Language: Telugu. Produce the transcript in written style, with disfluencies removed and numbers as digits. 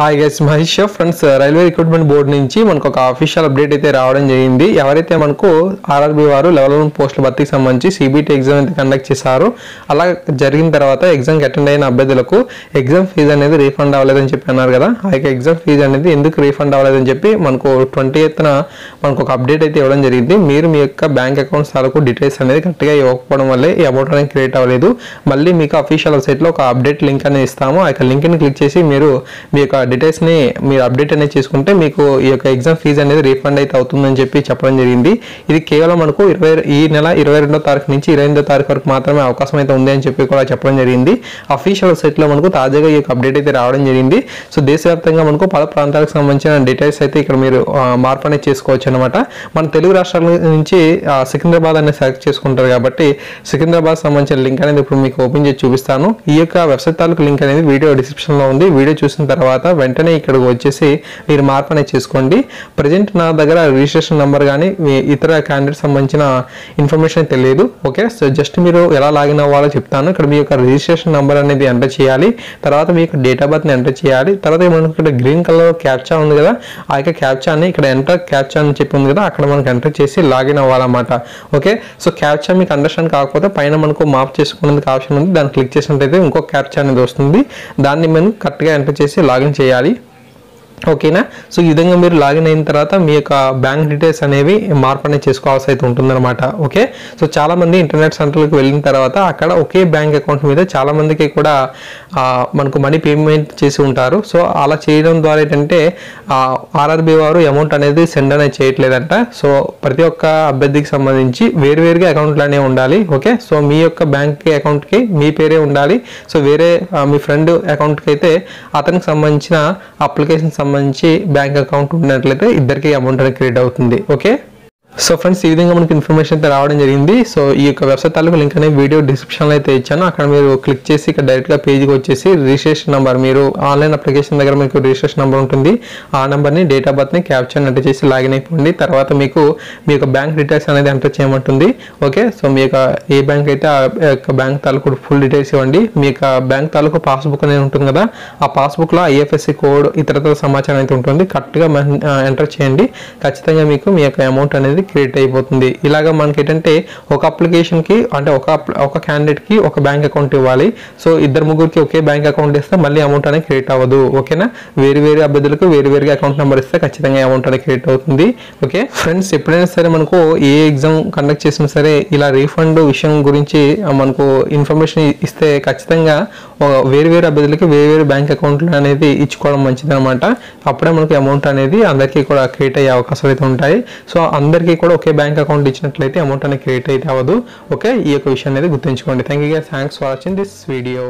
Hi guys, Mahesh friends. Railway recruitment board నుంచి మనకు ఒక అఫీషియల్ అప్డేట్ అయితే రావడం జరిగింది. ఎవరైతే మనకు ఆర్ఆర్బీ వారు లెవెల్ 1 పోస్టుల భర్తీకి సంబంధించి సిబిటి ఎగ్జామ్ అయితే కండక్ట్ చేశారు. అలా జరిగిన తర్వాత ఎగ్జామ్కి అటెండ్ అయిన అభ్యర్థులకు ఎగ్జామ్ ఫీజు అనేది రీఫండ్ అవ్వలేదని చెప్పి అన్నారు కదా. ఆ యొక్క ఎగ్జామ్ ఫీజు అనేది ఎందుకు రీఫండ్ అవ్వలేదని చెప్పి మనకు 20th మనకు ఒక అప్డేట్ అయితే ఇవ్వడం జరిగింది. మీరు మీ యొక్క బ్యాంక్ అకౌంట్స్ తాలూకు డీటెయిల్స్ అనేది కరెక్ట్గా ఇవ్వకపోవడం వల్లే ఈ అమౌంట్ అనేది క్రియేట్ అవ్వలేదు. మళ్ళీ మీకు అఫీషియల్ వెబ్సైట్లో ఒక అప్డేట్ లింక్ అనేది ఇస్తాము. ఆ యొక్క లింక్ని క్లిక్ చేసి మీరు మీ యొక్క డీటెయిల్స్ని మీరు అప్డేట్ అనేది చేసుకుంటే మీకు ఈ యొక్క ఎగ్జామ్ ఫీజు అనేది రీఫండ్ అయితే అవుతుందని చెప్పి చెప్పడం జరిగింది. ఇది కేవలం మనకు ఈ నెల 22వ తారీఖు నుంచి 28వ తారీఖు వరకు మాత్రమే అవకాశం అయితే ఉంది అని చెప్పి కూడా చెప్పడం జరిగింది. అఫీషియల్ వెబ్సైట్లో మనకు తాజాగా ఈ యొక్క అప్డేట్ అయితే రావడం జరిగింది. సో దేశవ్యాప్తంగా మనకు పలు ప్రాంతాలకు సంబంధించిన డీటెయిల్స్ అయితే ఇక్కడ మీరు మార్పు అనేది చేసుకోవచ్చు అనమాట. మన తెలుగు రాష్ట్రాల నుంచి సికింద్రాబాద్ అనేది సెలెక్ట్ చేసుకుంటారు కాబట్టి సికింద్రాబాద్ సంబంధించిన లింక్ అనేది ఇప్పుడు మీకు ఓపెన్ చేసి చూపిస్తాను. ఈ యొక్క వెబ్సైట్ తాలూకు లింక్ అనేది వీడియో డిస్క్రిప్షన్లో ఉంది. వీడియో చూసిన తర్వాత వెంటనే ఇక్కడికి వచ్చేసి మీరు మార్పు అనేది చేసుకోండి. ప్రజెంట్ నా దగ్గర రిజిస్ట్రేషన్ నెంబర్ కానీ ఇతర క్యాండిడేట్ సంబంధించిన ఇన్ఫర్మేషన్ తెలియదు. ఓకే, సో జస్ట్ మీరు ఎలా లాగిన్ అవ్వాలో చెప్తాను. ఇక్కడ మీ యొక్క రిజిస్ట్రేషన్ నెంబర్ అనేది ఎంటర్ చేయాలి. తర్వాత మీ యొక్క డేట్ ఆఫ్ బర్త్ని ఎంటర్ చేయాలి. తర్వాత మనకి ఇక్కడ గ్రీన్ కలర్ క్యాప్చా ఉంది కదా, ఆ యొక్క క్యాప్చాని ఇక్కడ ఎంటర్ క్యాప్చా అని చెప్పి ఉంది కదా, అక్కడ మనకు ఎంటర్ చేసి లాగిన్ అవ్వాలన్నమాట. ఓకే, సో క్యాప్చా మీకు అండర్స్టాండ్ కాకపోతే పైన మనకు మార్క్ చేసుకునేందుకు ఆప్షన్ ఉంది. దాన్ని క్లిక్ చేసినట్టయితే ఇంకో క్యాప్చా అనేది వస్తుంది. దాన్ని మనం కరెక్ట్గా ఎంటర్ చేసి లాగిన్ చేయాలి. ఓకేనా. సో ఈ విధంగా మీరు లాగిన్ అయిన తర్వాత మీ యొక్క బ్యాంక్ డీటెయిల్స్ అనేవి మార్పు అనేది చేసుకోవాల్సి అయితే ఉంటుందన్నమాట. ఓకే, సో చాలామంది ఇంటర్నెట్ సెంటర్లకు వెళ్ళిన తర్వాత అక్కడ ఒకే బ్యాంక్ అకౌంట్ మీద చాలామందికి కూడా మనకు మనీ పేమెంట్ చేసి ఉంటారు. సో అలా చేయడం ద్వారా ఏంటంటే ఆర్ఆర్బీ వారు అమౌంట్ అనేది సెండ్ అనేది చేయట్లేదంట. సో ప్రతి ఒక్క అభ్యర్థికి సంబంధించి వేరువేరుగా అకౌంట్లు అనేవి ఉండాలి. ఓకే, సో మీ యొక్క బ్యాంక్ అకౌంట్కి మీ పేరే ఉండాలి. సో వేరే మీ ఫ్రెండ్ అకౌంట్కి అయితే అతనికి సంబంధించిన అప్లికేషన్ మంచి బ్యాంక్ అకౌంట్ ఉన్నట్లయితే ఇద్దరికి అమౌంట్ అనేది క్రియేట్ అవుతుంది. ఓకే, సో ఫ్రెండ్స్ ఈ విధంగా మనకి ఇన్ఫర్మేషన్ అయితే రావడం జరిగింది. సో ఈ యొక్క వెబ్సైట్ తాలూకు లింక్ అనేది వీడియో డిస్క్రిప్షన్లో అయితే ఇచ్చాను. అక్కడ మీరు క్లిక్ చేసి ఇక్కడ డైరెక్ట్గా పేజ్కి వచ్చేసి రిజిస్ట్రేషన్ నెంబర్, మీరు ఆన్లైన్ అప్లికేషన్ దగ్గర మీకు రిజిస్ట్రేషన్ నెంబర్ ఉంటుంది. ఆ నెంబర్ని డేట్ ఆఫ్ బర్త్ని క్యాప్చర్ ఎంటర్ చేసి లాగిన్ అయిపోయింది. తర్వాత మీకు మీ యొక్క బ్యాంక్ డీటెయిల్స్ అనేది ఎంటర్ చేయమంటుంది. ఓకే, సో మీ యొక్క ఏ బ్యాంక్ అయితే ఆ యొక్క బ్యాంక్ తాలూకు ఫుల్ డీటెయిల్స్ ఇవ్వండి. మీ యొక్క బ్యాంక్ తాలూకు పాస్బుక్ అనేది ఉంటుంది కదా, ఆ పాస్బుక్లో ఐఎఫ్ఎస్సి కోడ్ ఇతరతర సమాచారం అయితే ఉంటుంది. కరెక్ట్గా ఎంటర్ చేయండి. ఖచ్చితంగా మీకు మీ యొక్క అమౌంట్ అనేది క్రియేట్ అయిపోతుంది. ఇలాగా మనకి ఏంటంటే ఒక అప్లికేషన్కి అంటే ఒక క్యాండిడేట్కి ఒక బ్యాంక్ అకౌంట్ ఇవ్వాలి. సో ఇద్దరు ముగ్గురికి ఒకే బ్యాంక్ అకౌంట్ ఇస్తే మళ్ళీ అమౌంట్ అనేది క్రియేట్ అవ్వదు. ఓకేనా, వేరు అభ్యర్థులకు వేరువేరుగా అకౌంట్ నెంబర్ ఇస్తే ఖచ్చితంగా అమౌంట్ అనేది క్రియేట్ అవుతుంది. ఓకే ఫ్రెండ్స్, ఎప్పుడైనా సరే మనకు ఏ ఎగ్జామ్ కండక్ట్ చేసినా సరే ఇలా రీఫండ్ విషయం గురించి మనకు ఇన్ఫర్మేషన్ ఇస్తే ఖచ్చితంగా వేరు అభ్యర్థులకి వేరు బ్యాంక్ అకౌంట్లు అనేది ఇచ్చుకోవడం మంచిది అనమాట. అప్పుడే మనకి అమౌంట్ అనేది అందరికీ కూడా క్రియేట్ అయ్యే అవకాశాలు అయితే ఉంటాయి. సో అందరికీ కూడా ఒకే బ్యాంక్ అకౌంట్ ఇచ్చినట్లయితే అమౌంట్ అనేది క్రియేట్ అయితే అవ్వదు. ఓకే, ఈ యొక్క విషయం అనేది గుర్తుంచుకోండి. Thank you guys, thanks for watching this video.